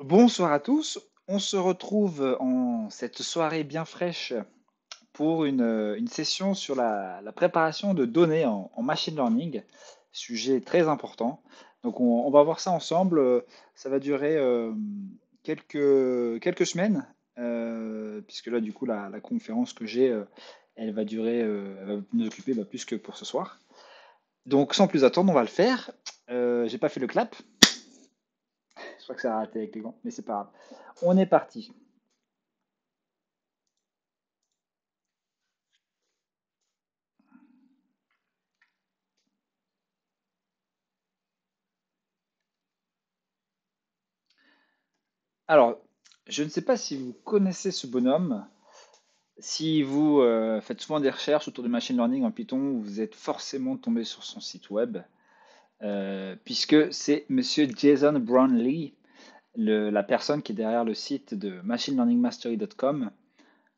Bonsoir à tous. On se retrouve en cette soirée bien fraîche pour une session sur la préparation de données en machine learning, sujet très important. Donc on va voir ça ensemble. Ça va durer quelques semaines, puisque là du coup la conférence que j'ai, elle va durer, elle va nous occuper plus que pour ce soir. Donc sans plus attendre, on va le faire. J'ai pas fait le clap. Je crois que ça a raté avec les gants, mais c'est pas grave. On est parti. Alors, je ne sais pas si vous connaissez ce bonhomme. Si vous faites souvent des recherches autour du machine learning en Python, vous êtes forcément tombé sur son site web, puisque c'est Monsieur Jason Brownlee, la personne qui est derrière le site de machinelearningmastery.com,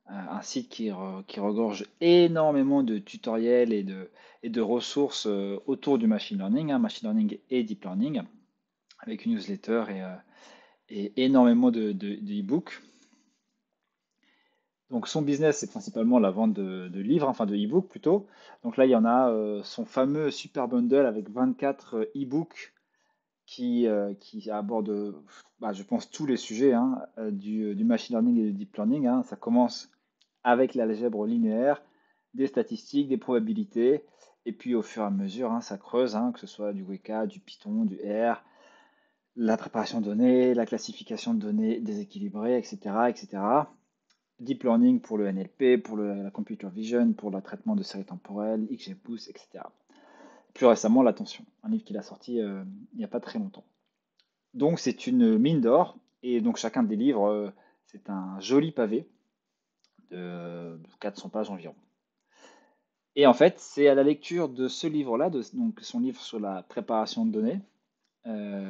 un site qui regorge énormément de tutoriels et de ressources autour du machine learning, machine learning et deep learning, avec une newsletter et énormément de e-books. Donc son business, c'est principalement la vente de livres, enfin de e-books plutôt. Donc là, il y en a son fameux Super Bundle avec 24 e-books qui abordent, je pense, tous les sujets du machine learning et du deep learning. Ça commence avec l'algèbre linéaire, des statistiques, des probabilités, et puis au fur et à mesure, ça creuse, que ce soit du Weka, du Python, du R, la préparation de données, la classification de données déséquilibrées, etc., etc. Deep Learning pour le NLP, pour la Computer Vision, pour le traitement de séries temporelles, XGBoost, etc. Plus récemment, l'attention, un livre qu'il a sorti il n'y a pas très longtemps. Donc c'est une mine d'or, et donc chacun des livres, c'est un joli pavé de 400 pages environ. Et en fait, c'est à la lecture de ce livre-là, donc son livre sur la préparation de données,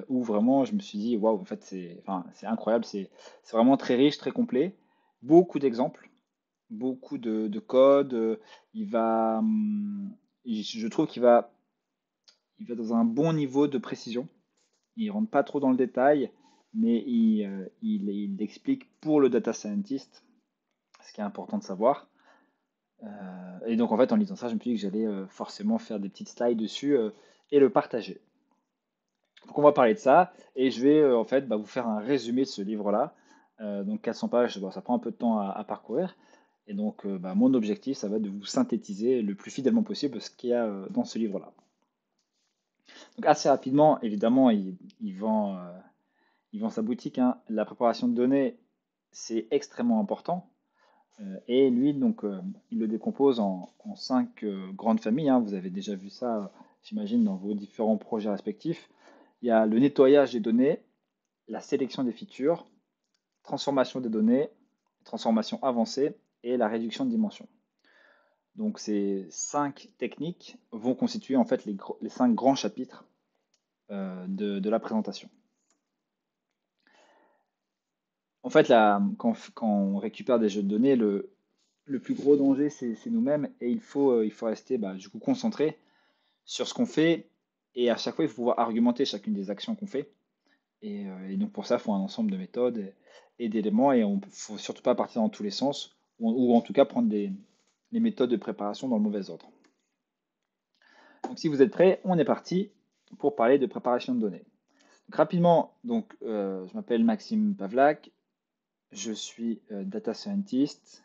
où vraiment je me suis dit, waouh, en fait c'est incroyable, c'est vraiment très riche, très complet, beaucoup d'exemples, beaucoup de code. Je trouve qu'il va dans un bon niveau de précision. Il rentre pas trop dans le détail, mais il explique pour le data scientist ce qui est important de savoir. Et donc en fait, en lisant ça, je me suis dit que j'allais forcément faire des petites slides dessus et le partager. Donc on va parler de ça et je vais en fait vous faire un résumé de ce livre-là. Donc 400 pages, bon, ça prend un peu de temps à parcourir. Et donc mon objectif, ça va être de vous synthétiser le plus fidèlement possible ce qu'il y a dans ce livre-là. Donc assez rapidement, évidemment, il vend sa boutique, hein. La préparation de données, c'est extrêmement important. Et lui, donc, il le décompose en cinq grandes familles, hein. Vous avez déjà vu ça, j'imagine, dans vos différents projets respectifs. Il y a le nettoyage des données, la sélection des features, transformation des données, transformation avancée et la réduction de dimensions. Donc ces cinq techniques vont constituer en fait les cinq grands chapitres de la présentation. En fait, là, quand on récupère des jeux de données, le plus gros danger, c'est nous-mêmes et il faut rester du coup concentré sur ce qu'on fait et à chaque fois, il faut pouvoir argumenter chacune des actions qu'on fait. Et donc pour ça, il faut un ensemble de méthodes et d'éléments et il ne faut surtout pas partir dans tous les sens ou en tout cas prendre les méthodes de préparation dans le mauvais ordre. Donc si vous êtes prêts, on est parti pour parler de préparation de données. Donc, rapidement, je m'appelle Maxime Pavlak, je suis data scientist.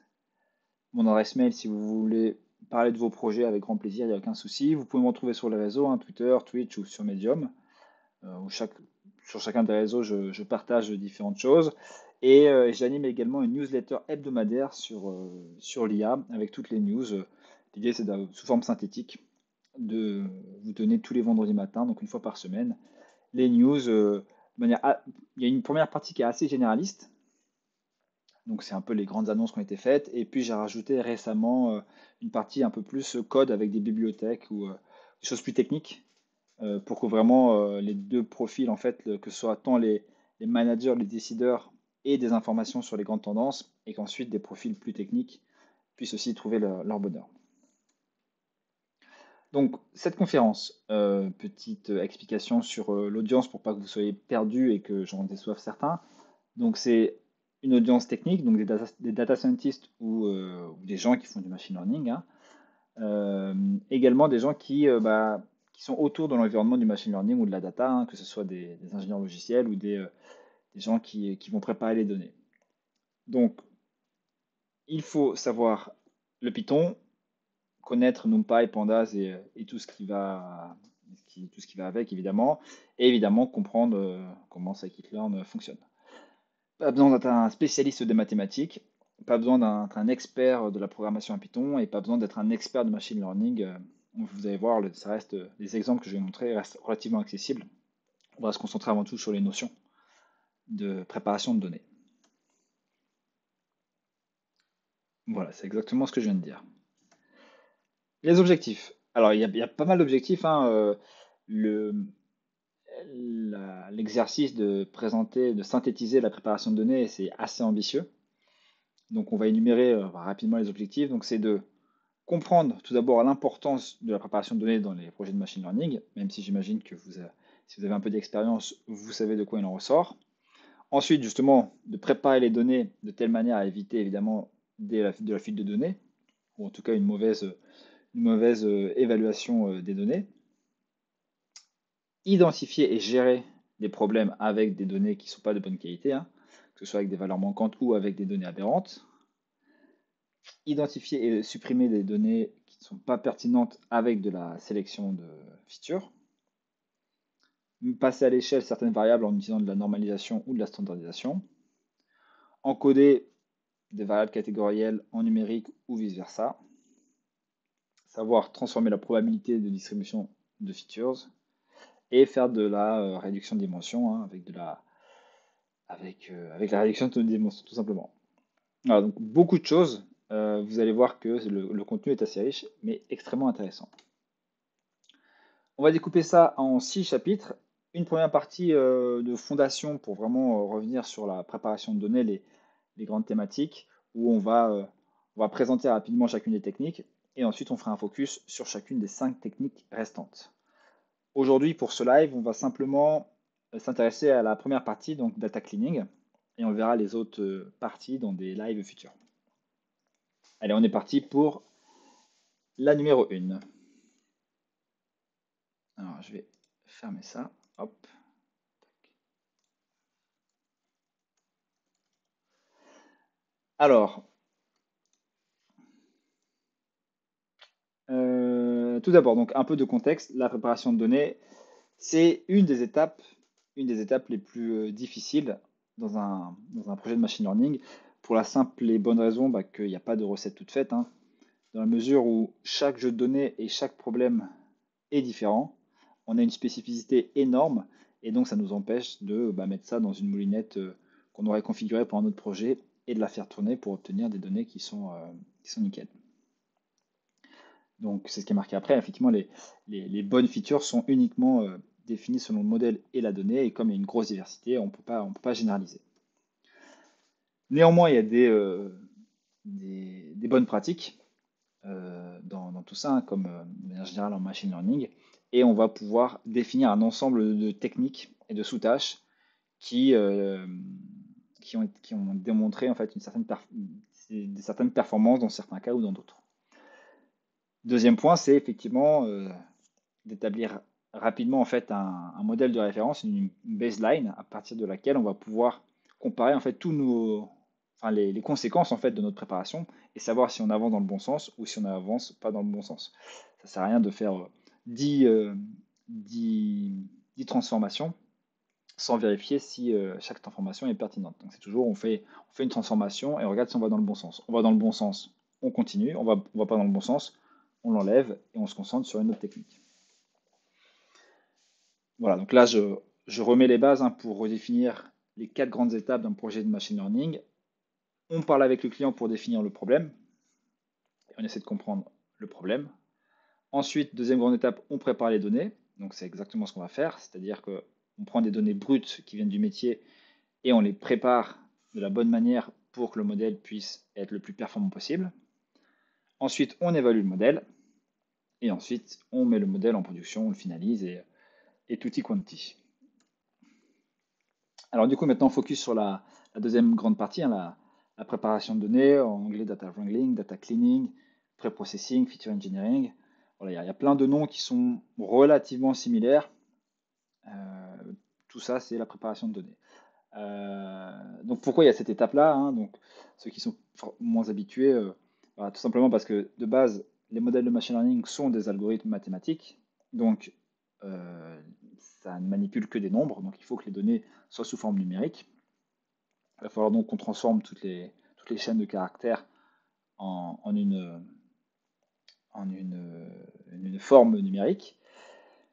Mon adresse mail, si vous voulez parler de vos projets avec grand plaisir, il n'y a aucun souci. Vous pouvez me retrouver sur les réseaux, Twitter, Twitch ou sur Medium. Sur chacun des réseaux, je partage différentes choses. Et j'anime également une newsletter hebdomadaire sur l'IA avec toutes les news. L'idée, c'est sous forme synthétique de vous donner tous les vendredis matins, donc une fois par semaine, les news. Il y a une première partie qui est assez généraliste, donc c'est un peu les grandes annonces qui ont été faites. Et puis j'ai rajouté récemment une partie un peu plus code avec des bibliothèques ou des choses plus techniques pour que vraiment les deux profils, en fait, que ce soit tant les managers, les décideurs et des informations sur les grandes tendances, et qu'ensuite des profils plus techniques puissent aussi trouver leur bonheur. Donc, cette conférence, petite explication sur l'audience pour pas que vous soyez perdu et que j'en déçoive certains. Donc c'est une audience technique, donc des data scientists ou des gens qui font du machine learning, hein. Également des gens qui sont autour de l'environnement du machine learning ou de la data, hein, que ce soit des ingénieurs logiciels ou des gens qui vont préparer les données. Donc il faut savoir le Python, connaître NumPy, Pandas et tout ce qui va avec, évidemment, et évidemment comprendre comment scikit-learn fonctionne. Pas besoin d'être un spécialiste des mathématiques, pas besoin d'être un expert de la programmation en Python et pas besoin d'être un expert de machine learning. Vous allez voir, ça reste, les exemples que je vais montrer restent relativement accessibles. On va se concentrer avant tout sur les notions de préparation de données. Voilà, c'est exactement ce que je viens de dire. Les objectifs. Alors, il y a pas mal d'objectifs, hein. Le, L'exercice de présenter, de synthétiser la préparation de données, c'est assez ambitieux. Donc, on va énumérer rapidement les objectifs. Donc, c'est de comprendre tout d'abord l'importance de la préparation de données dans les projets de machine learning, même si j'imagine que si vous avez un peu d'expérience, vous savez de quoi il en ressort. Ensuite, justement, de préparer les données de telle manière à éviter évidemment de la fuite de données, ou en tout cas une mauvaise évaluation des données. Identifier et gérer des problèmes avec des données qui ne sont pas de bonne qualité, hein, que ce soit avec des valeurs manquantes ou avec des données aberrantes. Identifier et supprimer des données qui ne sont pas pertinentes avec de la sélection de features. Passer à l'échelle certaines variables en utilisant de la normalisation ou de la standardisation. Encoder des variables catégorielles en numérique ou vice-versa. Savoir transformer la probabilité de distribution de features et faire de la réduction de dimension, hein, avec la réduction de dimension tout simplement. Voilà, donc beaucoup de choses. Vous allez voir que le contenu est assez riche, mais extrêmement intéressant. On va découper ça en 6 chapitres. Une première partie de fondation pour vraiment revenir sur la préparation de données, les grandes thématiques, où on va présenter rapidement chacune des techniques, et ensuite on fera un focus sur chacune des 5 techniques restantes. Aujourd'hui, pour ce live, on va simplement s'intéresser à la première partie, donc data cleaning, et on verra les autres parties dans des lives futurs. Allez, on est parti pour la numéro 1. Alors, je vais fermer ça. Hop. Alors, tout d'abord, donc un peu de contexte. La préparation de données, c'est une des étapes les plus difficiles dans un projet de machine learning, pour la simple et bonne raison qu'il n'y a pas de recette toute faite, hein, dans la mesure où chaque jeu de données et chaque problème est différent. On a une spécificité énorme et donc ça nous empêche de mettre ça dans une moulinette qu'on aurait configurée pour un autre projet et de la faire tourner pour obtenir des données qui sont nickel. Donc c'est ce qui est marqué après. Effectivement, les bonnes features sont uniquement définies selon le modèle et la donnée, et comme il y a une grosse diversité, on peut pas généraliser. Néanmoins, il y a des bonnes pratiques dans tout ça, hein, comme de manière générale en machine learning, et on va pouvoir définir un ensemble de techniques et de sous-tâches qui, euh, qui ont démontré en fait des certaines performances dans certains cas ou dans d'autres. Deuxième point, c'est effectivement d'établir rapidement en fait un modèle de référence, une baseline à partir de laquelle on va pouvoir comparer en fait les conséquences en fait de notre préparation et savoir si on avance dans le bon sens ou si on n'avance pas dans le bon sens. Ça sert à rien de faire 10, 10 transformations sans vérifier si chaque transformation est pertinente. Donc c'est toujours, on fait une transformation et on regarde si on va dans le bon sens. On va dans le bon sens, on continue. On va pas dans le bon sens, on l'enlève et on se concentre sur une autre technique. Voilà, donc là, je remets les bases, hein, pour redéfinir les 4 grandes étapes d'un projet de machine learning. On parle avec le client pour définir le problème. Et on essaie de comprendre le problème. Ensuite, deuxième grande étape, on prépare les données. Donc c'est exactement ce qu'on va faire, c'est-à-dire qu'on prend des données brutes qui viennent du métier et on les prépare de la bonne manière pour que le modèle puisse être le plus performant possible. Ensuite, on évalue le modèle et ensuite, on met le modèle en production, on le finalise et tutti quanti. Alors du coup, maintenant, focus sur la deuxième grande partie, hein, la préparation de données, en anglais data wrangling, data cleaning, pre-processing, feature engineering. Voilà, il y a plein de noms qui sont relativement similaires. Euh, Tout ça, c'est la préparation de données. Donc pourquoi il y a cette étape-là, hein, donc ceux qui sont moins habitués, bah, tout simplement parce que de base, les modèles de machine learning sont des algorithmes mathématiques, donc euh, ça ne manipule que des nombres, donc il faut que les données soient sous forme numérique. Il va falloir donc qu'on transforme toutes les chaînes de caractères en, en une, en une forme numérique.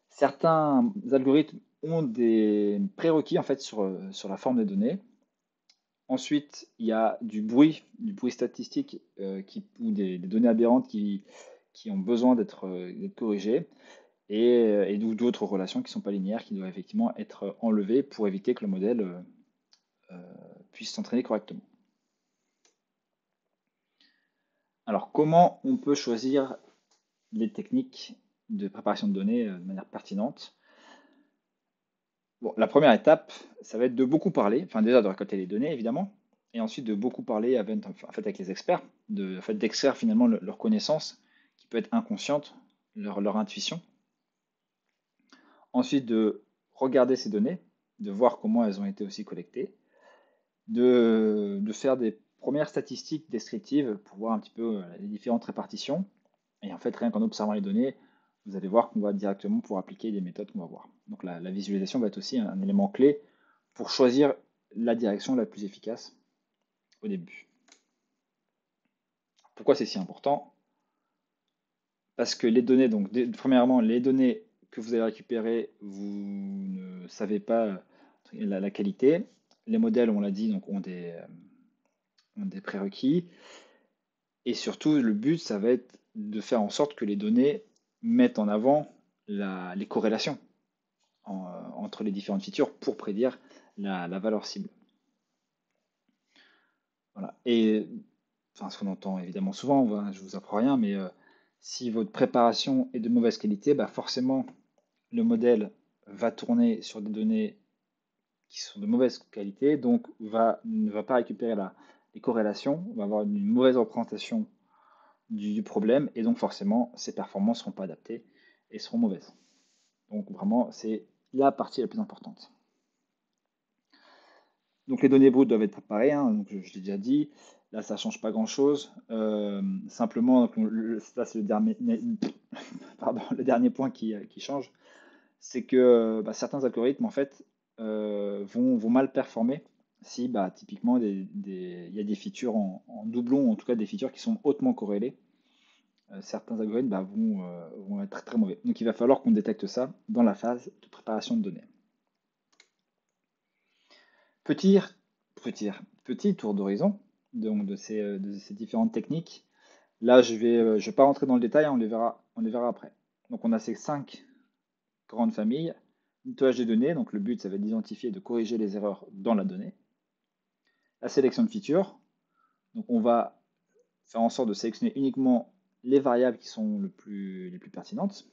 Certains algorithmes ont des prérequis en fait sur la forme des données. Ensuite, il y a du bruit statistique ou des données aberrantes qui ont besoin d'être corrigées et d'autres relations qui ne sont pas linéaires qui doivent effectivement être enlevées pour éviter que le modèle puisse s'entraîner correctement. Alors, comment on peut choisir les techniques de préparation de données de manière pertinente? Bon, la première étape, ça va être de beaucoup parler, enfin déjà de récolter les données évidemment, et ensuite de beaucoup parler avec les experts, d'extraire finalement leur connaissance, qui peut être inconsciente, leur intuition. Ensuite de regarder ces données, de voir comment elles ont été aussi collectées, de faire des premières statistiques descriptives pour voir un petit peu les différentes répartitions. Et en fait, rien qu'en observant les données, vous allez voir qu'on va directement pouvoir appliquer des méthodes qu'on va voir. Donc la visualisation va être aussi un élément clé pour choisir la direction la plus efficace au début. Pourquoi c'est si important? Parce que les données, donc premièrement, les données que vous allez récupérer, vous ne savez pas la qualité. Les modèles, on l'a dit, donc ont des prérequis. Et surtout, le but, ça va être de faire en sorte que les données mettent en avant les corrélations entre les différentes features pour prédire la valeur cible. Voilà. Et enfin, ce qu'on entend évidemment souvent, je vous apprends rien, mais si votre préparation est de mauvaise qualité, bah forcément le modèle va tourner sur des données qui sont de mauvaise qualité, donc ne va pas récupérer les corrélations, va avoir une mauvaise représentation du problème, et donc forcément ses performances ne seront pas adaptées et seront mauvaises. Donc vraiment, c'est la partie la plus importante. Donc les données brutes doivent être préparées, hein, donc je l'ai déjà dit. Là, ça ne change pas grand-chose. Simplement, donc, ça c'est pardon, le dernier point qui change, c'est que certains algorithmes en fait vont mal performer si typiquement il y a des features en doublon, ou en tout cas des features qui sont hautement corrélées. Certains algorithmes vont être très mauvais. Donc il va falloir qu'on détecte ça dans la phase de préparation de données. Petit, petit tour d'horizon donc de ces différentes techniques. Là, je vais pas rentrer dans le détail, hein, on les verra après. Donc, on a ces 5 grandes familles. Nettoyage des données, donc le but, ça va être d'identifier et de corriger les erreurs dans la donnée. La sélection de features, donc on va faire en sorte de sélectionner uniquement les variables qui sont les plus pertinentes.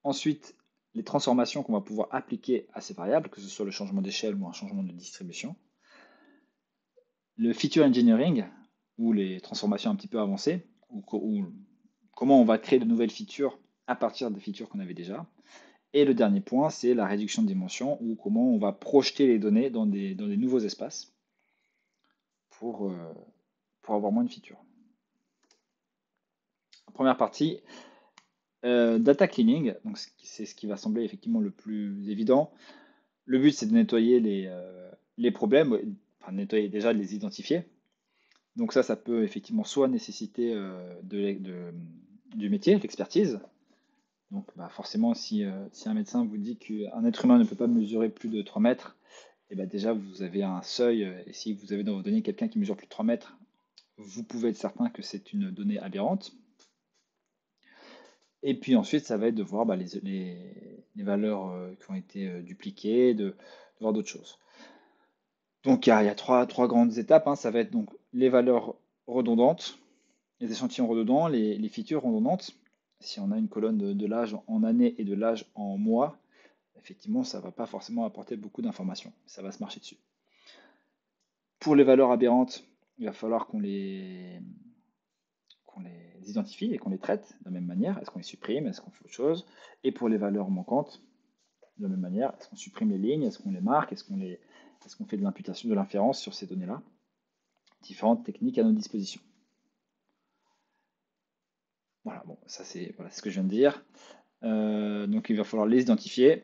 Ensuite, les transformations qu'on va pouvoir appliquer à ces variables, que ce soit le changement d'échelle ou un changement de distribution. Le feature engineering, ou les transformations un petit peu avancées, ou comment on va créer de nouvelles features à partir des features qu'on avait déjà. Et le dernier point, c'est la réduction de dimension, ou comment on va projeter les données dans des nouveaux espaces pour, pour avoir moins de features. Première partie, data cleaning, donc c'est ce qui va sembler effectivement le plus évident. Le but, c'est de nettoyer les problèmes, enfin nettoyer déjà, de les identifier. Donc ça peut effectivement soit nécessiter du métier, l'expertise. Donc forcément, si un médecin vous dit qu'un être humain ne peut pas mesurer plus de 3 mètres, et déjà vous avez un seuil, et si vous avez dans vos données quelqu'un qui mesure plus de 3 mètres, vous pouvez être certain que c'est une donnée aberrante. Et puis ensuite, ça va être de voir les valeurs qui ont été dupliquées, de voir d'autres choses. Donc il y a trois grandes étapes, hein. Ça va être donc les valeurs redondantes, les échantillons redondants, les features redondantes. Si on a une colonne de l'âge en années et de l'âge en mois, effectivement, ça ne va pas forcément apporter beaucoup d'informations. Ça va se marcher dessus. Pour les valeurs aberrantes, il va falloir qu'on les identifie et qu'on les traite de la même manière. Est-ce qu'on les supprime? Est-ce qu'on fait autre chose? Et pour les valeurs manquantes, de la même manière, est-ce qu'on supprime les lignes? Est-ce qu'on les marque? Est-ce qu'on fait de l'imputation, de l'inférence sur ces données-là? Différentes techniques à notre disposition. Voilà, bon, ça c'est voilà, ce que je viens de dire. Donc il va falloir les identifier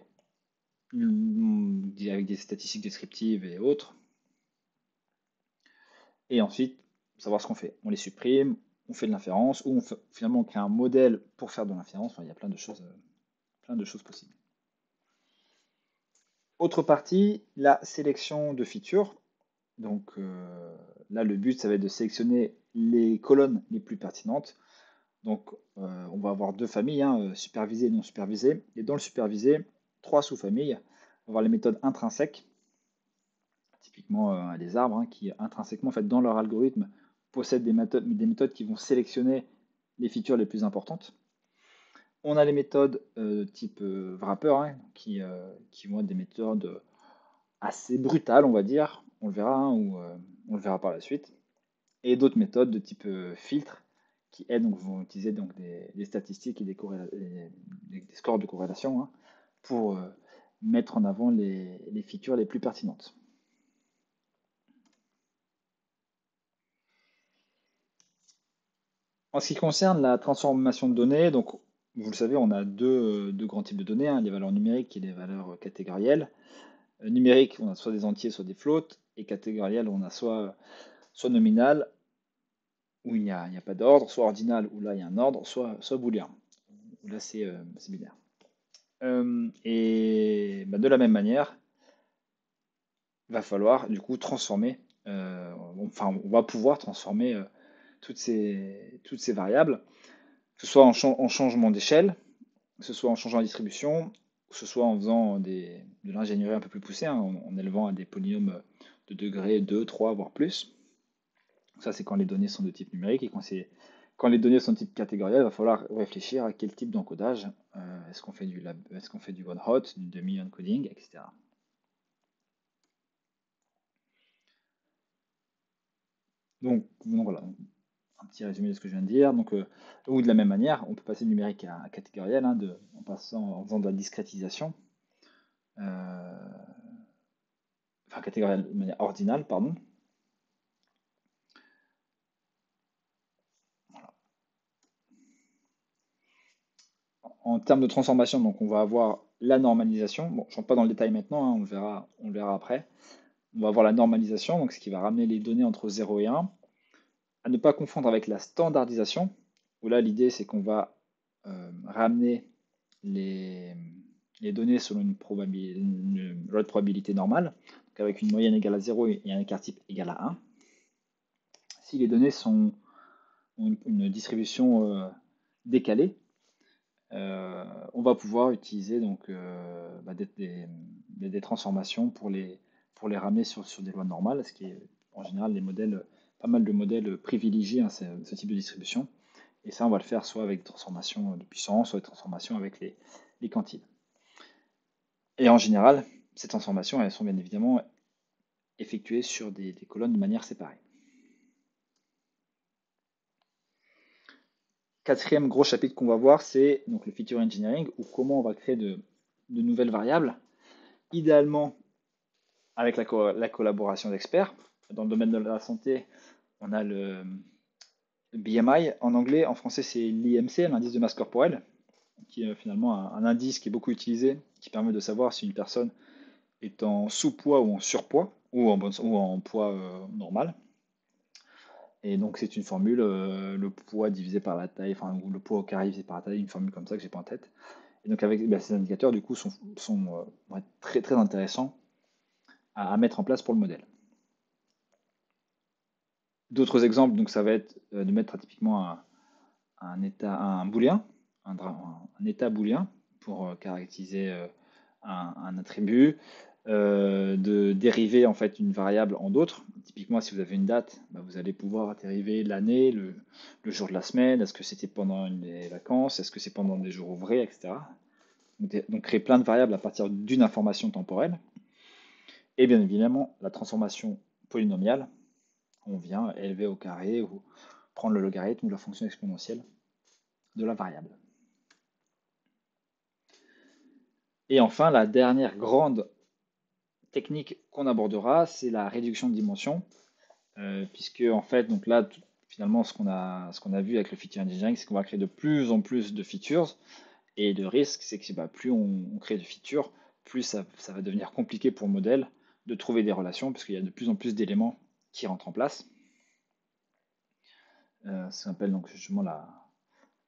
avec des statistiques descriptives et autres. Et ensuite, savoir ce qu'on fait. On les supprime, on fait de l'inférence, ou finalement on crée un modèle pour faire de l'inférence. Enfin, il y a plein de choses possibles. Autre partie, la sélection de features. Donc là, le but, ça va être de sélectionner les colonnes les plus pertinentes. Donc on va avoir deux familles, hein, supervisées et non supervisées. Et dans le supervisé, trois sous-familles. On va avoir les méthodes intrinsèques, typiquement des arbres, hein, qui intrinsèquement, en fait, dans leur algorithme, possèdent des méthodes qui vont sélectionner les features les plus importantes. On a les méthodes type wrapper, hein, qui vont être des méthodes assez brutales, on va dire. On le verra, hein, ou on le verra par la suite. Et d'autres méthodes de type filtre, qui elles donc, vont utiliser donc, des statistiques et des scores de corrélation, hein, pour mettre en avant les features les plus pertinentes. En ce qui concerne la transformation de données, donc vous le savez, on a deux grands types de données, hein, les valeurs numériques et les valeurs catégorielles. Numérique, on a soit des entiers, soit des floats, et catégorielles, on a soit nominal, où il n'y a pas d'ordre, soit ordinal, où là il y a un ordre, soit booléen, où là c'est binaire. Et bah, de la même manière, il va falloir du coup transformer, on va pouvoir transformer toutes ces variables, que ce soit en changement d'échelle, que ce soit en changeant la distribution, que ce soit en faisant de l'ingénierie un peu plus poussée, hein, en élevant à des polynômes de degrés 2, 3, voire plus. Ça, c'est quand les données sont de type numérique, et quand les données sont de type catégoriel, il va falloir réfléchir à quel type d'encodage. Est-ce qu'on fait du one hot, du demi-encoding, etc. Donc voilà, un petit résumé de ce que je viens de dire. Donc, ou de la même manière, on peut passer de numérique à catégoriel, hein, en faisant de la discrétisation. Enfin, catégoriel de manière ordinale, pardon. En termes de transformation, donc on va avoir la normalisation. Bon, je ne rentre pas dans le détail maintenant, hein, on le verra après. On va avoir la normalisation, donc ce qui va ramener les données entre 0 et 1. À ne pas confondre avec la standardisation, où là l'idée c'est qu'on va ramener les, données selon une loi de probabilité normale, donc avec une moyenne égale à 0 et un écart type égal à 1. Si les données ont une distribution décalée, on va pouvoir utiliser donc, des transformations pour les ramener sur des lois normales, ce qui est en général pas mal de modèles privilégient, hein, ce type de distribution. Et ça, on va le faire soit avec des transformations de puissance, soit des transformations avec les quantiles. Et en général, ces transformations, elles sont bien évidemment effectuées sur des colonnes de manière séparée. Quatrième gros chapitre qu'on va voir, c'est donc le feature engineering, ou comment on va créer de nouvelles variables, idéalement avec la collaboration d'experts. Dans le domaine de la santé, on a le BMI en anglais, en français c'est l'IMC, l'indice de masse corporelle, qui est finalement un indice qui est beaucoup utilisé, qui permet de savoir si une personne est en sous-poids ou en surpoids, ou en poids normal. Et donc c'est une formule, le poids divisé par la taille, enfin ou le poids au carré divisé par la taille, une formule comme ça que j'ai pas en tête. Et donc avec ces indicateurs du coup vont être très très intéressants à mettre en place pour le modèle. D'autres exemples, donc ça va être de mettre typiquement un booléen, un état booléen pour caractériser un attribut, de dériver en fait une variable en d'autres. Typiquement, si vous avez une date, bah, vous allez pouvoir dériver l'année, le jour de la semaine, est-ce que c'était pendant les vacances, est-ce que c'est pendant des jours ouvrés, etc. Donc créer plein de variables à partir d'une information temporelle. Et bien évidemment, la transformation polynomiale, on vient élever au carré ou prendre le logarithme ou la fonction exponentielle de la variable. Et enfin, la dernière grande technique qu'on abordera, c'est la réduction de dimension, puisque en fait, donc là, finalement, ce qu'on a vu avec le feature engineering, c'est qu'on va créer de plus en plus de features, et le risque, c'est que plus on crée de features, plus ça va devenir compliqué pour le modèle de trouver des relations, parce qu'il y a de plus en plus d'éléments qui rentrent en place. Ça s'appelle donc justement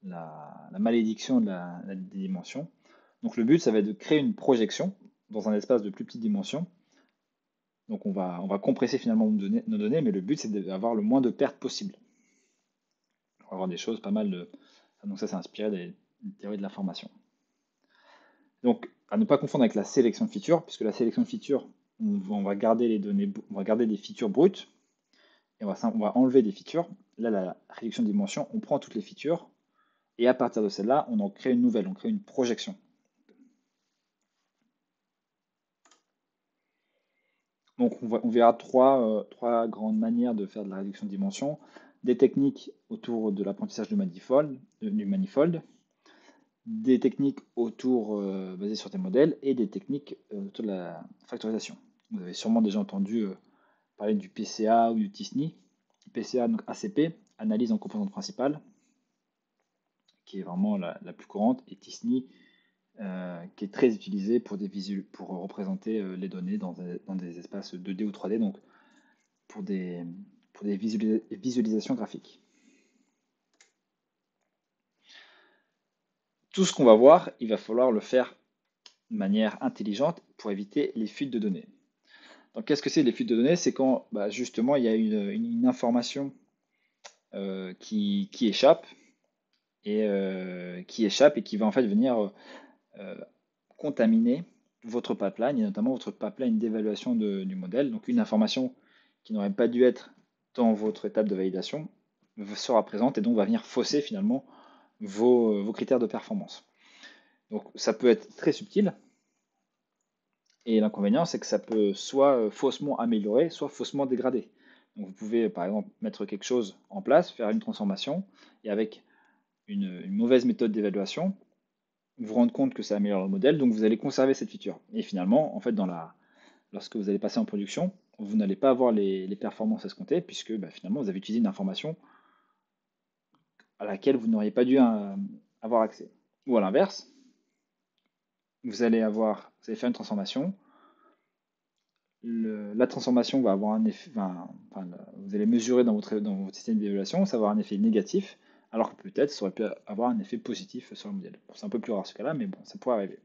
la malédiction des dimensions. Donc le but, ça va être de créer une projection dans un espace de plus petite dimension. Donc on va compresser finalement nos données, mais le but, c'est d'avoir le moins de pertes possible. On va avoir des choses pas mal de... Donc ça, c'est inspiré des théories de l'information. Donc à ne pas confondre avec la sélection de features, puisque la sélection de features, on va garder les données, on va garder des features brutes, et on va enlever des features. Là, la réduction de dimension, on prend toutes les features, et à partir de celle-là, on en crée une nouvelle, on crée une projection. Donc on verra trois grandes manières de faire de la réduction de dimension. Des techniques autour de l'apprentissage du manifold, des techniques basées sur des modèles et des techniques autour de la factorisation. Vous avez sûrement déjà entendu parler du PCA ou du TSNI. PCA, donc ACP, analyse en composantes principales, qui est vraiment la plus courante, et TSNI, qui est très utilisé pour représenter les données dans des espaces 2D ou 3D, donc pour des visualisations graphiques. Tout ce qu'on va voir, il va falloir le faire de manière intelligente pour éviter les fuites de données. Donc qu'est-ce que c'est les fuites de données? C'est quand justement il y a une information qui échappe et qui va en fait venir contaminer votre pipeline et notamment votre pipeline d'évaluation du modèle. Donc une information qui n'aurait pas dû être dans votre étape de validation sera présente et donc va venir fausser finalement vos critères de performance. Donc ça peut être très subtil et l'inconvénient c'est que ça peut soit faussement améliorer, soit faussement dégrader. Donc vous pouvez par exemple mettre quelque chose en place, faire une transformation et avec une mauvaise méthode d'évaluation, vous rendre compte que ça améliore le modèle, donc vous allez conserver cette feature. Et finalement, en fait, lorsque vous allez passer en production, vous n'allez pas avoir les performances escomptées, puisque finalement, vous avez utilisé une information à laquelle vous n'auriez pas dû avoir accès. Ou à l'inverse, vous allez faire une transformation, la transformation va avoir un effet, vous allez mesurer dans votre système d'évaluation, ça va avoir un effet négatif, alors que peut-être ça aurait pu avoir un effet positif sur le modèle. Bon, c'est un peu plus rare ce cas-là, mais bon, ça pourrait arriver.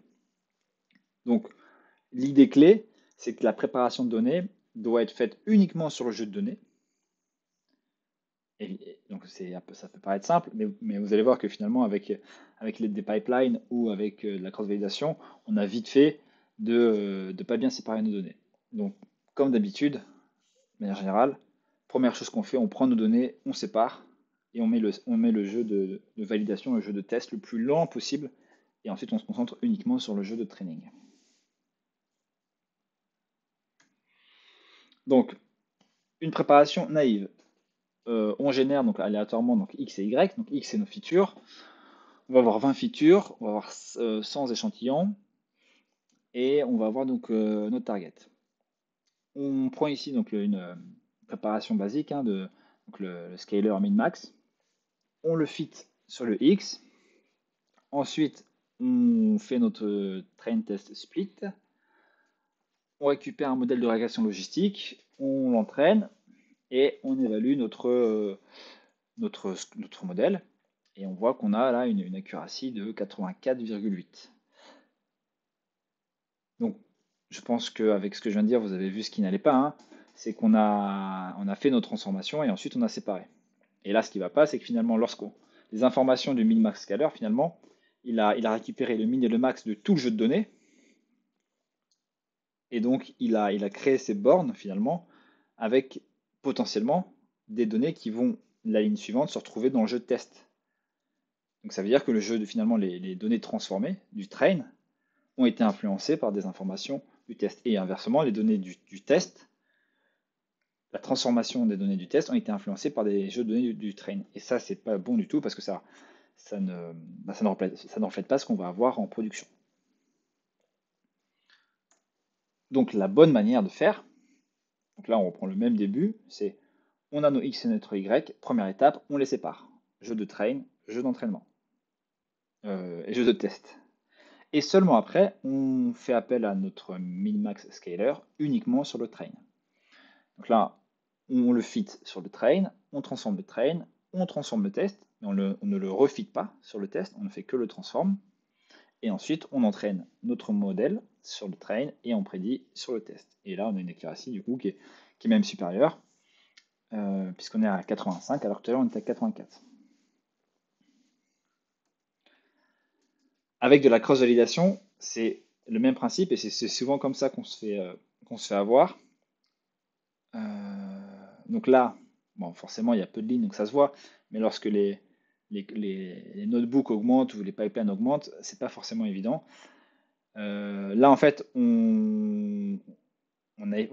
Donc, l'idée clé, c'est que la préparation de données doit être faite uniquement sur le jeu de données. Et donc, ça peut paraître simple, mais vous allez voir que finalement, avec des pipelines ou avec la cross-validation, on a vite fait de ne pas bien séparer nos données. Donc, comme d'habitude, de manière générale, première chose qu'on fait, on prend nos données, on sépare, et on met le jeu de validation, le jeu de test le plus lent possible, et ensuite on se concentre uniquement sur le jeu de training. Donc, une préparation naïve. On génère donc aléatoirement donc X et Y. Donc X c'est nos features. On va avoir 20 features, on va avoir 100 échantillons et on va avoir donc notre target. On prend ici donc une préparation basique donc le scaler min-max. On le fit sur le X. Ensuite, on fait notre train test split. On récupère un modèle de régression logistique, on l'entraîne et on évalue notre modèle. Et on voit qu'on a là une accuracy de 84,8. Donc, je pense qu'avec ce que je viens de dire, vous avez vu ce qui n'allait pas. Hein. C'est qu'on a fait nos transformations et ensuite on a séparé. Et là, ce qui ne va pas, c'est que finalement, les informations du min-max scaler, finalement, il a récupéré le min et le max de tout le jeu de données. Et donc, il a créé ces bornes, finalement, avec potentiellement des données qui vont, la ligne suivante, se retrouver dans le jeu de test. Donc ça veut dire que le jeu, finalement, les données transformées du train ont été influencées par des informations du test. Et inversement, les données du test, la transformation des données du test ont été influencées par des jeux de données du train. Et ça, c'est pas bon du tout parce que ça ne, bah, ça ne reflète pas ce qu'on va avoir en production. Donc la bonne manière de faire, donc là on reprend le même début, c'est on a nos X et notre Y, première étape, on les sépare. Jeu de train, jeu d'entraînement et jeu de test. Et seulement après, on fait appel à notre min-max scaler uniquement sur le train. Donc là, on le fit sur le train, on transforme le train, on transforme le test, mais on ne le refit pas sur le test, on ne fait que le transforme. Et ensuite, on entraîne notre modèle sur le train et on prédit sur le test. Et là, on a une accuracy du coup qui est même supérieure, puisqu'on est à 85, alors que tout à l'heure on était à 84. Avec de la cross-validation, c'est le même principe et c'est souvent comme ça qu'on se fait avoir. Donc là, bon, forcément, il y a peu de lignes, donc ça se voit, mais lorsque les notebooks augmentent ou les pipelines augmentent, c'est pas forcément évident. Là, en fait, on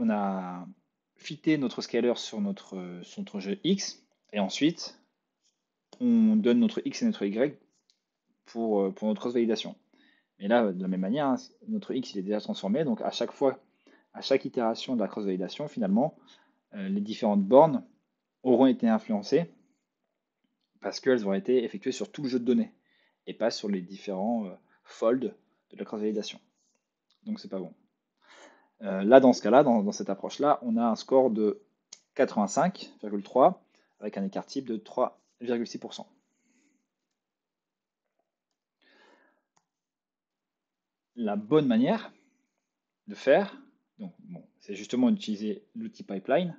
a fité notre scaler sur notre jeu X, et ensuite, on donne notre X et notre Y pour notre cross-validation. Mais là, de la même manière, hein, notre X il est déjà transformé, donc à chaque fois, à chaque itération de la cross-validation, finalement, les différentes bornes auront été influencées parce qu'elles auront été effectuées sur tout le jeu de données et pas sur les différents folds de la cross-validation. Donc c'est pas bon. Là, dans ce cas-là, dans cette approche-là, on a un score de 85,3 avec un écart type de 3,6%. La bonne manière de faire, donc, bon, c'est justement d'utiliser l'outil pipeline,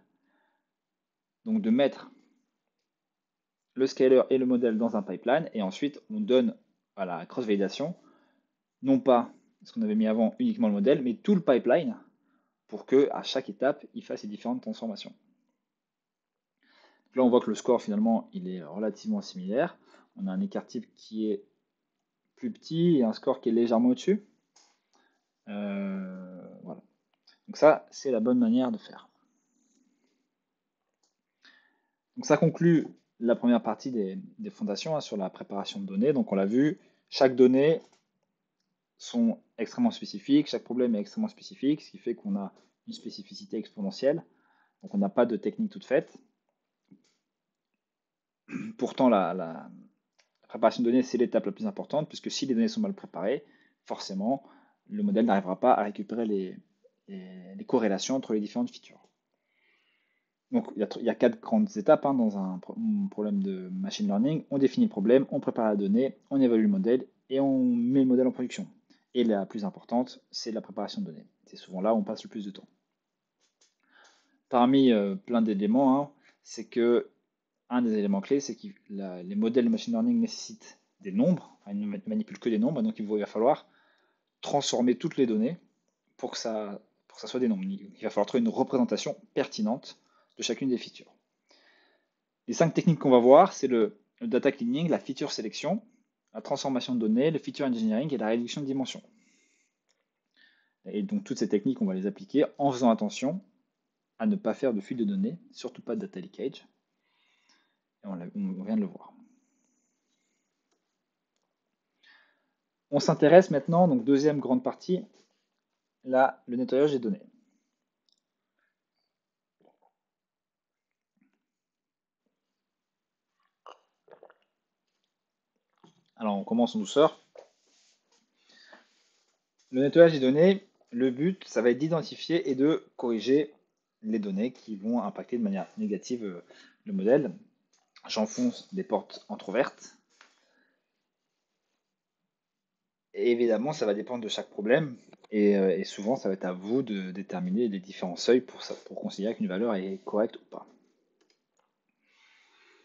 donc de mettre le scaler et le modèle dans un pipeline, et ensuite on donne à la cross-validation, non pas ce qu'on avait mis avant uniquement le modèle, mais tout le pipeline pour que à chaque étape, il fasse les différentes transformations. Donc là, on voit que le score finalement, il est relativement similaire. On a un écart type qui est plus petit et un score qui est légèrement au-dessus. Voilà. Donc ça, c'est la bonne manière de faire. Donc ça conclut la première partie des fondations, hein, sur la préparation de données. Donc on l'a vu, chaque donnée sont extrêmement spécifiques, chaque problème est extrêmement spécifique, ce qui fait qu'on a une spécificité exponentielle. Donc on n'a pas de technique toute faite. Pourtant, la préparation de données, c'est l'étape la plus importante, puisque si les données sont mal préparées, forcément, le modèle n'arrivera pas à récupérer les corrélations entre les différentes features. Donc, il y a 4 grandes étapes, hein, dans un problème de machine learning. On définit le problème, on prépare la donnée, on évalue le modèle et on met le modèle en production. Et la plus importante, c'est la préparation de données. C'est souvent là où on passe le plus de temps. Parmi plein d'éléments, hein, c'est que un des éléments clés, c'est que les modèles de machine learning nécessitent des nombres, enfin, ils ne manipulent que des nombres, donc il va falloir transformer toutes les données pour que ça soit des nombres. Il va falloir trouver une représentation pertinente de chacune des features. Les 5 techniques qu'on va voir, c'est le data cleaning, la feature sélection, la transformation de données, le feature engineering et la réduction de dimensions. Et donc toutes ces techniques, on va les appliquer en faisant attention à ne pas faire de fuite de données, surtout pas de data leakage. Et on vient de le voir. On s'intéresse maintenant, donc deuxième grande partie, là, le nettoyage des données. Alors on commence en douceur. Le nettoyage des données, le but, ça va être d'identifier et de corriger les données qui vont impacter de manière négative le modèle. J'enfonce des portes entrouvertes. Et évidemment, ça va dépendre de chaque problème. Et souvent, ça va être à vous de déterminer les différents seuils pour considérer qu'une valeur est correcte ou pas.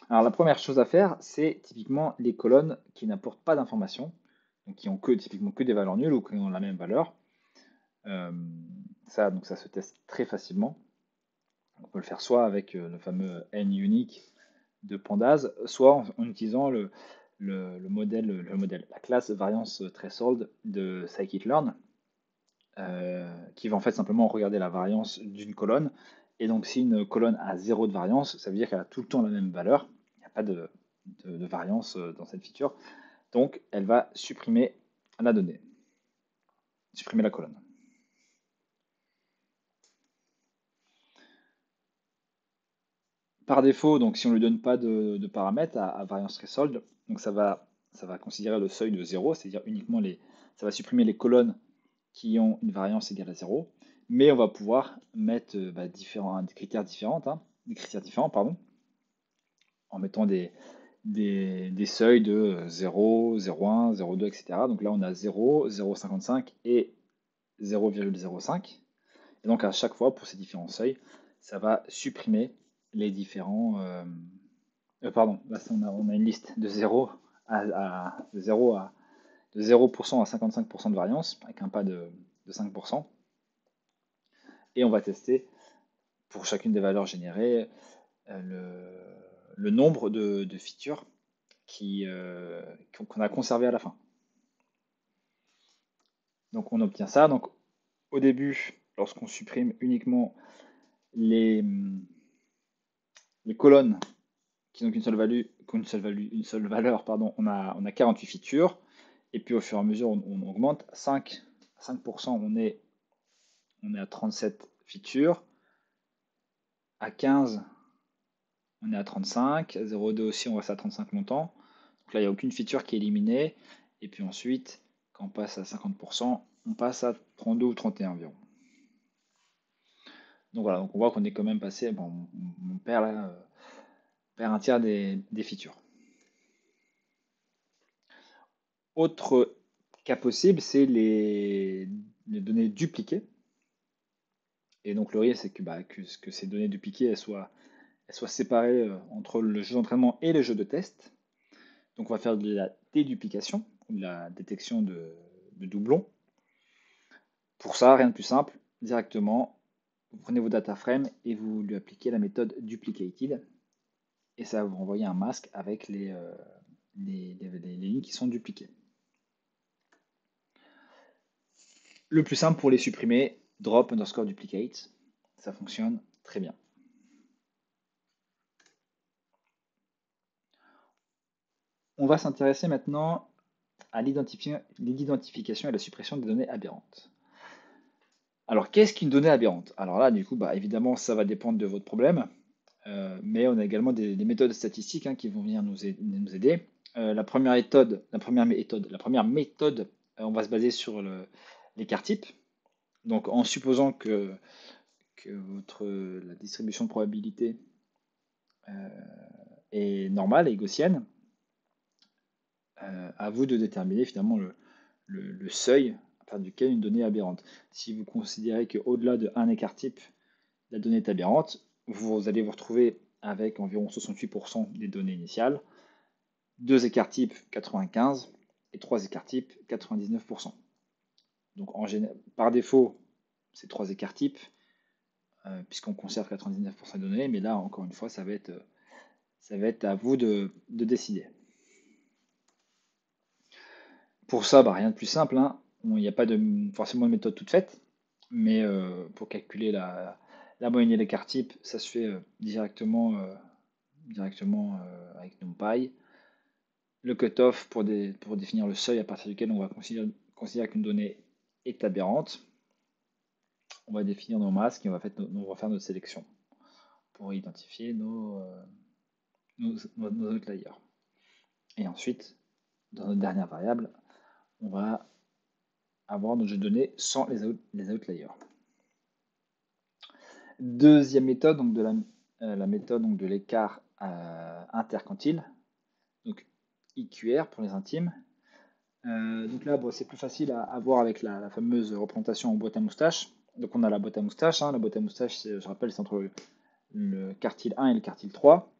Alors la première chose à faire, c'est typiquement les colonnes qui n'apportent pas d'informations, donc qui ont typiquement que des valeurs nulles ou qui ont la même valeur. Donc ça se teste très facilement. On peut le faire soit avec le fameux NUnique de Pandas, soit en utilisant le modèle, la classe variance threshold de scikit-learn, qui va en fait simplement regarder la variance d'une colonne. Et donc, si une colonne a 0 de variance, ça veut dire qu'elle a tout le temps la même valeur. Il n'y a pas de variance dans cette feature. Donc, elle va supprimer la donnée, supprimer la colonne. Par défaut, donc si on ne lui donne pas de paramètres à variance threshold, donc ça va considérer le seuil de 0, c'est-à-dire uniquement ça va supprimer les colonnes qui ont une variance égale à 0, mais on va pouvoir mettre des critères différents, pardon, en mettant des seuils de 0, 0,1, 0,2, etc. Donc là, on a 0, 0,55 et 0,05. Et donc à chaque fois, pour ces différents seuils, ça va supprimer les différents... pardon, là on a une liste de 0 de 0% à 55% de variance, avec un pas de 5%. Et on va tester, pour chacune des valeurs générées, le nombre de features qu'on a conservé à la fin. Donc on obtient ça. Donc au début, lorsqu'on supprime uniquement les colonnes qui n'ont qu'une seule valeur, pardon, on a 48 features. Et puis au fur et à mesure, on augmente. 5%, on est à 37 features. À 15, on est à 35. À 0,2 aussi, on reste à 35 longtemps. Donc là, il n'y a aucune feature qui est éliminée. Et puis ensuite, quand on passe à 50%, on passe à 32 ou 31 environ. Donc voilà, donc on voit qu'on est quand même passé, bon, on perd un tiers des features. Autre cas possible, c'est les données dupliquées. Et donc le risque, c'est que ces données dupliquées elles soient séparées entre le jeu d'entraînement et le jeu de test. Donc on va faire de la déduplication, de la détection de doublons. Pour ça, rien de plus simple, directement, vous prenez vos data frames et vous lui appliquez la méthode duplicated. Et ça va vous renvoyer un masque avec les lignes qui sont dupliquées. Le plus simple pour les supprimer, drop underscore duplicate. Ça fonctionne très bien. On va s'intéresser maintenant à l'identification et la suppression des données aberrantes. Alors, qu'est-ce qu'une donnée aberrante? Alors là, du coup, évidemment, ça va dépendre de votre problème, mais on a également des méthodes statistiques qui vont venir nous aider. La première méthode, on va se baser sur l'écart type. Donc, en supposant que la distribution de probabilité est normale et gaussienne, à vous de déterminer finalement le seuil à partir duquel une donnée est aberrante. Si vous considérez qu'au-delà de un écart type, la donnée est aberrante, vous allez vous retrouver avec environ 68% des données initiales, 2 écarts types 95 et 3 écarts types 99%. Donc par défaut, c'est 3 écarts types, puisqu'on conserve 99% des données, mais là encore une fois, ça va être à vous de décider. Pour ça, rien de plus simple, il n'y a pas forcément de méthode toute faite, mais pour calculer la moyenne et l'écart type, ça se fait directement avec NumPy. Le cutoff pour définir le seuil à partir duquel on va considérer qu'une donnée est aberrante. On va définir nos masques et on va faire notre sélection pour identifier nos outliers. Et ensuite, dans notre dernière variable, on va avoir notre jeu de données sans les outliers. Deuxième méthode, donc la méthode donc, de l'écart interquantile, donc IQR pour les intimes. Donc là, c'est plus facile à voir avec la fameuse représentation en boîte à moustache. Donc on a la boîte à moustache. La boîte à moustache, je rappelle, c'est entre le quartile 1 et le quartile 3.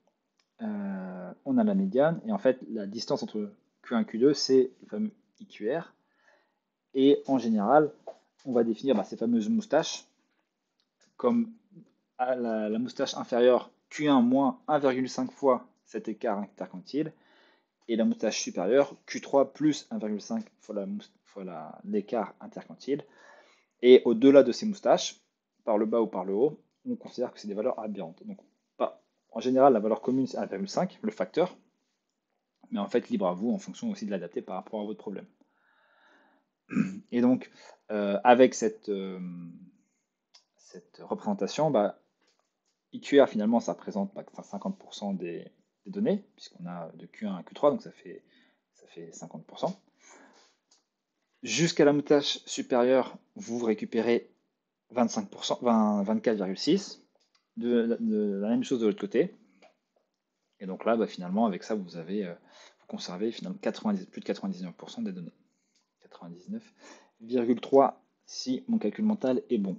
On a la médiane. Et en fait, la distance entre Q1 et Q2, c'est le fameux IQR. Et en général, on va définir ces fameuses moustaches comme à la moustache inférieure Q1 moins 1,5 fois cet écart interquantile et la moustache supérieure Q3 plus 1,5 fois l'écart interquantile. Et au-delà de ces moustaches, par le bas ou par le haut, on considère que c'est des valeurs aberrantes. Donc, en général, la valeur commune, c'est 1,5, le facteur, mais en fait, libre à vous en fonction aussi de l'adapter par rapport à votre problème. Et donc, avec cette représentation, IQR finalement, ça représente 50% des données, puisqu'on a de Q1 à Q3, donc ça fait 50%. Jusqu'à la moustache supérieure, vous récupérez 25%, 24,6%. De la même chose de l'autre côté. Et donc là, finalement, avec ça, vous conservez finalement plus de 99% des données. 99,3 si mon calcul mental est bon.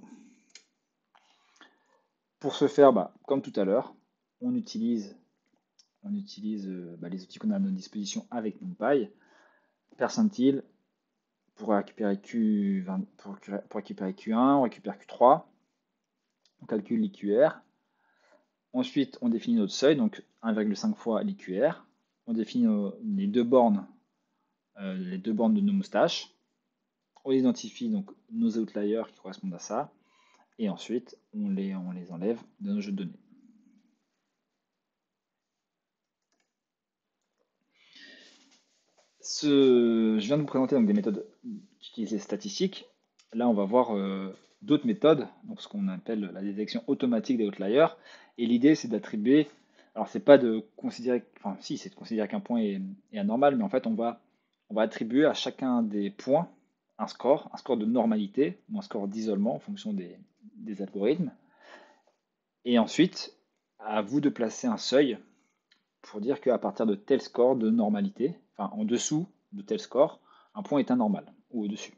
Pour ce faire, comme tout à l'heure, on utilise les outils qu'on a à notre disposition avec NumPy. Percentile, pour récupérer Q1, on récupère Q3, on calcule l'IQR. Ensuite, on définit notre seuil, donc 1,5 fois l'IQR. On définit les deux bornes de nos moustaches. On identifie donc nos outliers qui correspondent à ça. Et ensuite, on les enlève de nos jeux de données. Je viens de vous présenter donc, des méthodes qui utilisent les statistiques. Là, on va voir d'autres méthodes, donc ce qu'on appelle la détection automatique des outliers. Et l'idée, c'est d'attribuer. Alors, c'est pas de considérer. Enfin, si, c'est de considérer qu'un point est anormal, mais en fait, on va attribuer à chacun des points un score de normalité ou un score d'isolement en fonction des algorithmes. Et ensuite, à vous de placer un seuil pour dire qu'à partir de tel score de normalité, enfin en dessous de tel score, un point est anormal, ou au-dessus.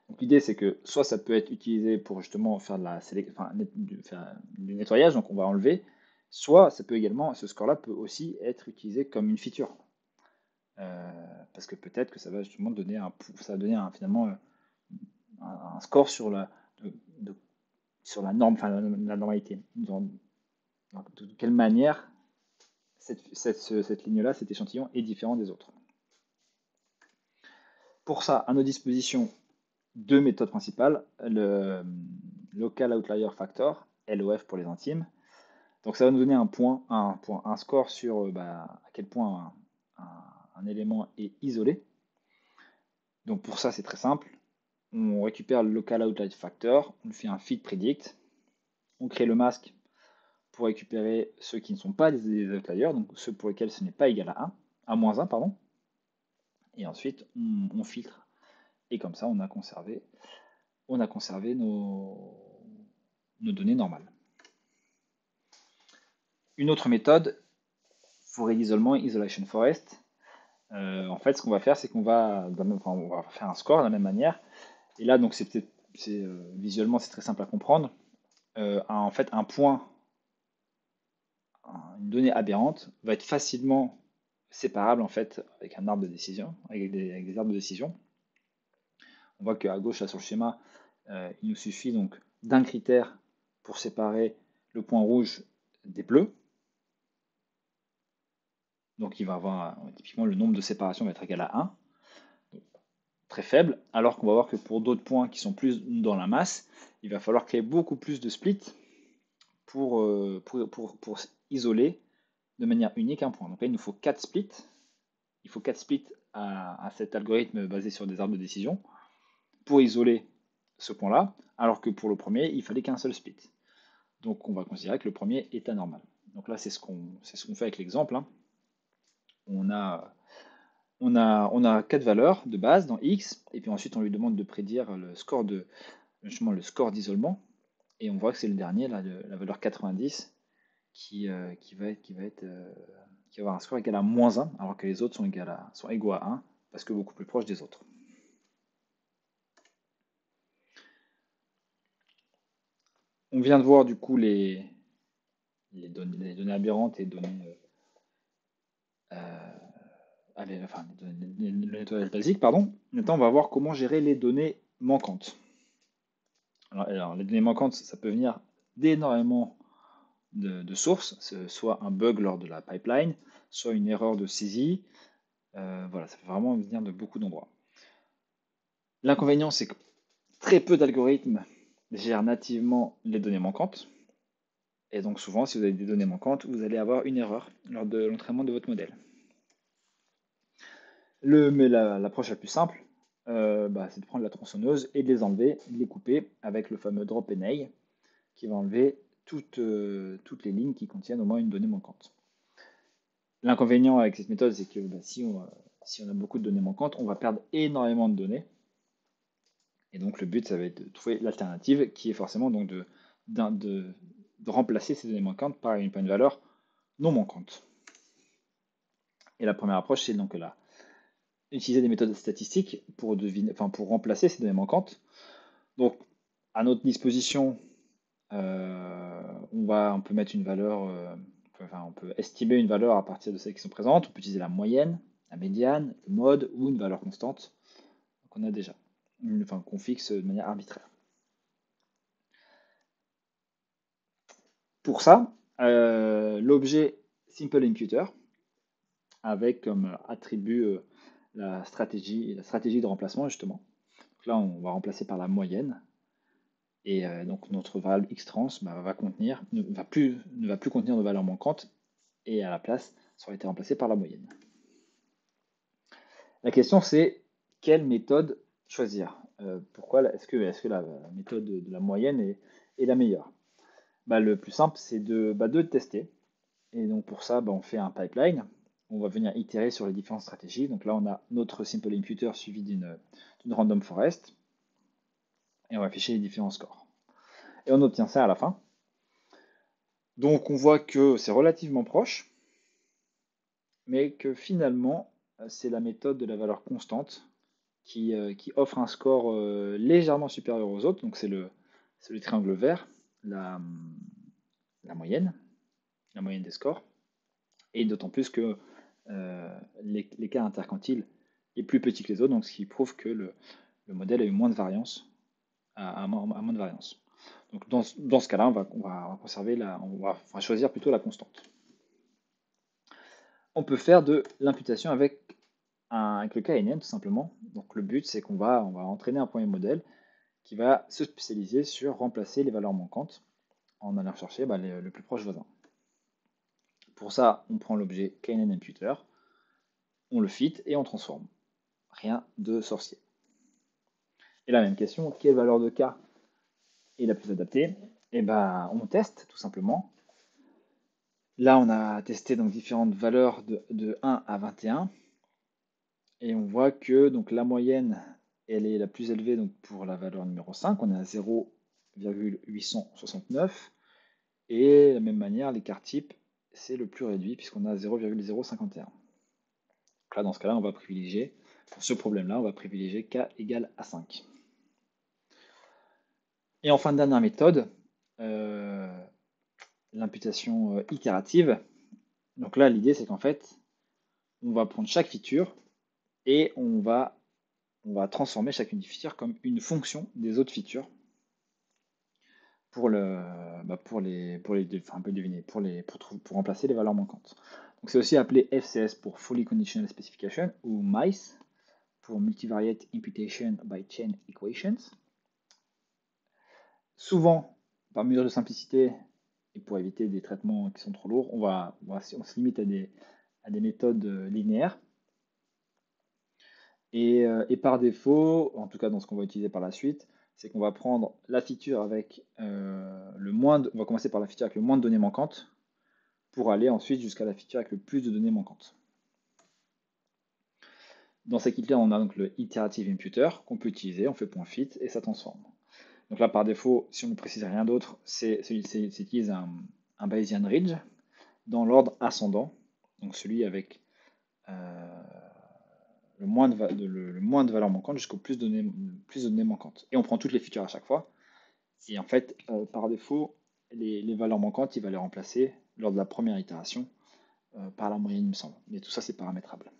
Donc l'idée c'est que soit ça peut être utilisé pour justement faire du nettoyage, donc on va enlever, soit ça peut également, ce score-là peut aussi être utilisé comme une feature. Parce que peut-être que ça va justement donner finalement un score sur sur la norme, enfin la normalité. De quelle manière cette ligne-là, cet échantillon est différent des autres. Pour ça, à nos dispositions, deux méthodes principales, le Local Outlier Factor, LOF pour les intimes. Donc ça va nous donner un score sur à quel point un élément est isolé. Donc pour ça, c'est très simple. On récupère le Local Outlier Factor, on fait un fit predict, on crée le masque pour récupérer ceux qui ne sont pas des outliers, donc ceux pour lesquels ce n'est pas égal à moins 1, pardon. Et ensuite, on filtre. Et comme ça, on a conservé nos données normales. Une autre méthode, forêt d'isolement, isolation forest. En fait, ce qu'on va faire, c'est qu'on va faire un score de la même manière. Et là, donc, visuellement, c'est très simple à comprendre. En fait, un point, une donnée aberrante, va être facilement séparable en fait avec un arbre de décision, avec des arbres de décision. On voit qu'à gauche, là, sur le schéma, il nous suffit donc d'un critère pour séparer le point rouge des bleus. Donc il va avoir, typiquement, le nombre de séparations va être égal à 1, donc, très faible, alors qu'on va voir que pour d'autres points qui sont plus dans la masse, il va falloir créer beaucoup plus de splits pour isoler de manière unique un point. Donc là, il nous faut 4 splits. Il faut 4 splits à cet algorithme basé sur des arbres de décision pour isoler ce point-là, alors que pour le premier, il fallait qu'un seul split. Donc on va considérer que le premier est anormal. Donc là, c'est ce qu'on fait avec l'exemple. On a 4 valeurs de base dans X, et puis ensuite on lui demande de prédire le score d'isolement, et on voit que c'est le dernier, là, la valeur 90, qui va avoir un score égal à moins 1, alors que les autres sont égaux à 1, parce que beaucoup plus proches des autres. On vient de voir du coup les données aberrantes et les données le nettoyage basique, pardon. Maintenant, on va voir comment gérer les données manquantes. Alors, les données manquantes, ça peut venir d'énormément de sources, soit un bug lors de la pipeline, soit une erreur de saisie. Voilà, ça peut vraiment venir de beaucoup d'endroits. L'inconvénient, c'est que Très peu d'algorithmes gèrent nativement les données manquantes. Et donc souvent, si vous avez des données manquantes, vous allez avoir une erreur lors de l'entraînement de votre modèle. Mais l'approche la plus simple, c'est de prendre la tronçonneuse et de les enlever, de les couper avec le fameux drop and nail qui va enlever toutes les lignes qui contiennent au moins une donnée manquante. L'inconvénient avec cette méthode, c'est que si on a beaucoup de données manquantes, on va perdre énormément de données. Et donc le but, ça va être de trouver l'alternative qui est forcément donc de remplacer ces données manquantes par une valeur non manquante. Et la première approche, c'est donc là, utiliser des méthodes statistiques pour remplacer ces données manquantes. Donc, à notre disposition, on peut mettre une valeur, on peut estimer une valeur à partir de celles qui sont présentes. On peut utiliser la moyenne, la médiane, le mode ou une valeur constante qu'on a déjà, qu'on fixe de manière arbitraire. Pour ça, l'objet Simple Imputer, avec comme attribut la stratégie de remplacement, justement. Donc là, on va remplacer par la moyenne. Et donc notre variable xtrans ne va plus contenir de valeur manquante. Et à la place, ça aura été remplacé par la moyenne. La question, c'est quelle méthode choisir? Pourquoi est-ce que la méthode de la moyenne est la meilleure? Le plus simple, c'est de tester. Et donc pour ça, on fait un pipeline. On va venir itérer sur les différentes stratégies. Donc là, on a notre simple imputer suivi d'une random forest. Et on va afficher les différents scores. Et on obtient ça à la fin. Donc on voit que c'est relativement proche, mais que finalement, c'est la méthode de la valeur constante qui offre un score légèrement supérieur aux autres. Donc c'est le triangle vert, la moyenne des scores. Et d'autant plus que l'écart interquantile est plus petit que les autres, donc ce qui prouve que le modèle a eu moins de variance, à moins de variance. Donc dans ce cas-là, on va choisir plutôt la constante. On peut faire de l'imputation avec le KNN tout simplement. Donc le but, c'est qu'on va entraîner un premier modèle qui va se spécialiser sur remplacer les valeurs manquantes en allant chercher le plus proche voisin. Pour ça, on prend l'objet KNN Imputer, on le fit et on transforme. Rien de sorcier. Et la même question, quelle valeur de K est la plus adaptée? On teste tout simplement. Là, on a testé donc différentes valeurs de 1 à 21. Et on voit que donc, la moyenne, elle est la plus élevée donc, pour la valeur numéro 5. On est à 0,869. Et de la même manière, l'écart type, c'est le plus réduit puisqu'on a 0,051. Là, dans ce cas-là, on va privilégier, pour ce problème-là, on va privilégier K égale à 5. Et enfin, dernière méthode, l'imputation itérative. Donc là, l'idée, c'est qu'en fait, on va prendre chaque feature et on va transformer chacune des features comme une fonction des autres features pour remplacer les valeurs manquantes. Donc c'est aussi appelé FCS pour Fully Conditional Specification ou MICE pour Multivariate Imputation by Chain Equations. Souvent, par mesure de simplicité et pour éviter des traitements qui sont trop lourds, on se limite à des méthodes linéaires. Et par défaut, en tout cas dans ce qu'on va utiliser par la suite, c'est qu'on va prendre la feature avec on va commencer par la feature avec le moins de données manquantes pour aller ensuite jusqu'à la feature avec le plus de données manquantes. Dans cette kit-là, on a donc le iterative imputer qu'on peut utiliser, on fait .fit et ça transforme. Donc là, par défaut, si on ne précise rien d'autre, c'est utilise un Bayesian ridge dans l'ordre ascendant, donc celui avec le moins de valeurs manquantes jusqu'au plus de données manquantes. Et on prend toutes les features à chaque fois. Et en fait, par défaut, les valeurs manquantes, il va les remplacer lors de la première itération par la moyenne, il me semble. Mais tout ça, c'est paramétrable.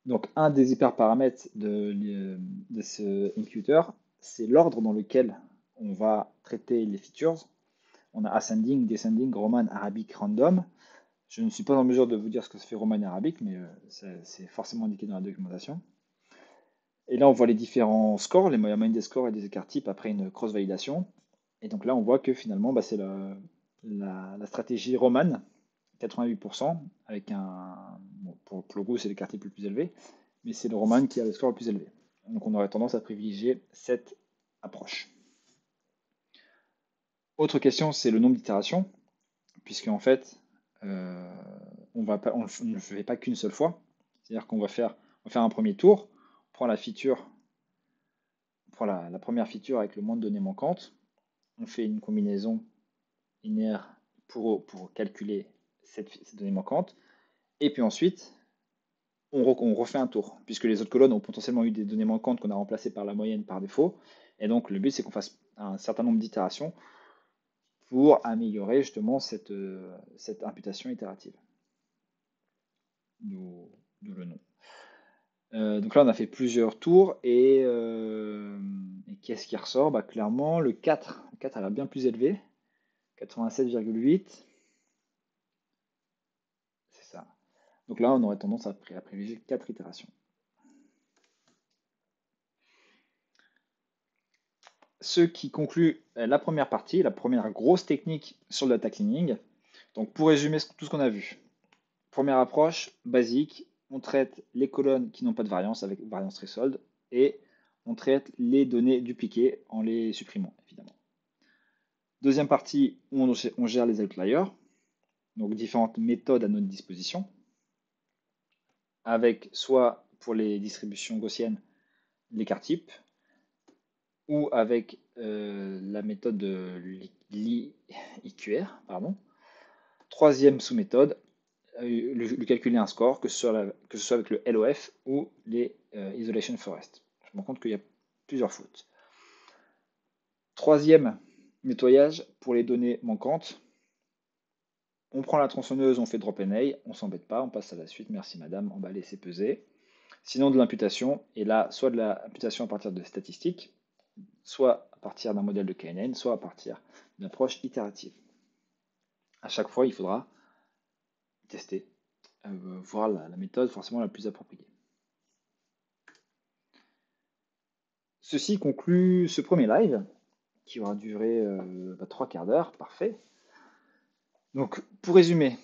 Donc, un des hyperparamètres de ce imputer, c'est l'ordre dans lequel on va traiter les features. On a ascending, descending, roman, arabic, random. Je ne suis pas en mesure de vous dire ce que ça fait roman et arabique, mais c'est forcément indiqué dans la documentation. Et là, on voit les différents scores, les moyennes des scores et des écarts types après une cross-validation. Et donc là, on voit que finalement, bah, c'est la stratégie Roman, 88%, avec bon, pour le coup, c'est l'écart type le plus élevé, mais c'est le Roman qui a le score le plus élevé. Donc on aurait tendance à privilégier cette approche. Autre question, c'est le nombre d'itérations, puisque en fait, euh, on ne fait pas qu'une seule fois. C'est-à-dire on va faire un premier tour, on prend la feature, on prend la première feature avec le moins de données manquantes, on fait une combinaison linéaire pour calculer cette donnée manquante, et puis ensuite, on refait un tour, puisque les autres colonnes ont potentiellement eu des données manquantes qu'on a remplacées par la moyenne par défaut. Et donc le but, c'est qu'on fasse un certain nombre d'itérations pour améliorer justement cette imputation itérative. D'où le nom. Donc là, on a fait plusieurs tours et qu'est-ce qui ressort? Bah, clairement, le 4 a l'air bien plus élevé, 87,8. C'est ça. Donc là, on aurait tendance à privilégier 4 itérations. Ce qui conclut la première partie, la première grosse technique sur le data cleaning. Donc pour résumer tout ce qu'on a vu, première approche basique, on traite les colonnes qui n'ont pas de variance avec variance threshold et on traite les données dupliquées en les supprimant évidemment. Deuxième partie, on gère les outliers, donc différentes méthodes à notre disposition, avec soit pour les distributions gaussiennes l'écart type, ou avec la méthode de l'IQR, pardon. Troisième sous-méthode, lui calculer un score, que ce soit avec le LOF ou les Isolation Forest. Je me rends compte qu'il y a plusieurs fautes. Troisième nettoyage pour les données manquantes. On prend la tronçonneuse, on fait drop and A, on s'embête pas, on passe à la suite, merci madame, on va laisser peser. Sinon de l'imputation, et là, soit de l'imputation à partir de statistiques, soit à partir d'un modèle de KNN, soit à partir d'une approche itérative. À chaque fois, il faudra tester, voir la méthode forcément la plus appropriée. Ceci conclut ce premier live, qui aura duré 3 quarts d'heure, parfait. Donc, pour résumer,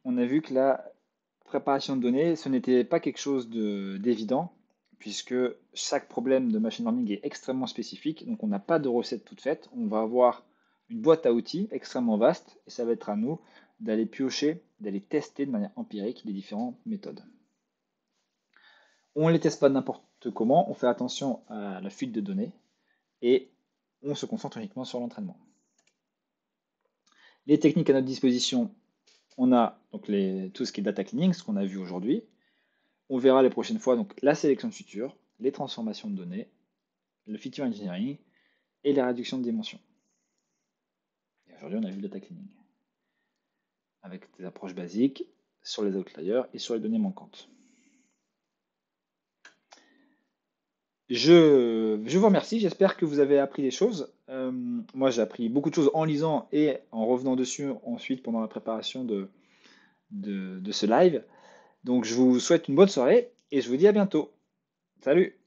on a vu que la préparation de données, ce n'était pas quelque chose d'évident, puisque chaque problème de machine learning est extrêmement spécifique, donc on n'a pas de recette toute faite, on va avoir une boîte à outils extrêmement vaste, et ça va être à nous d'aller piocher, d'aller tester de manière empirique les différentes méthodes. On ne les teste pas n'importe comment, on fait attention à la fuite de données, et on se concentre uniquement sur l'entraînement. Les techniques à notre disposition, on a donc tout ce qui est data cleaning, ce qu'on a vu aujourd'hui. On verra les prochaines fois donc la sélection de futurs, les transformations de données, le feature engineering et la réduction de dimensions. Et aujourd'hui, on a vu le data cleaning avec des approches basiques sur les outliers et sur les données manquantes. Je vous remercie, j'espère que vous avez appris des choses. Moi, j'ai appris beaucoup de choses en lisant et en revenant dessus ensuite pendant la préparation de ce live. Donc, je vous souhaite une bonne soirée et je vous dis à bientôt. Salut!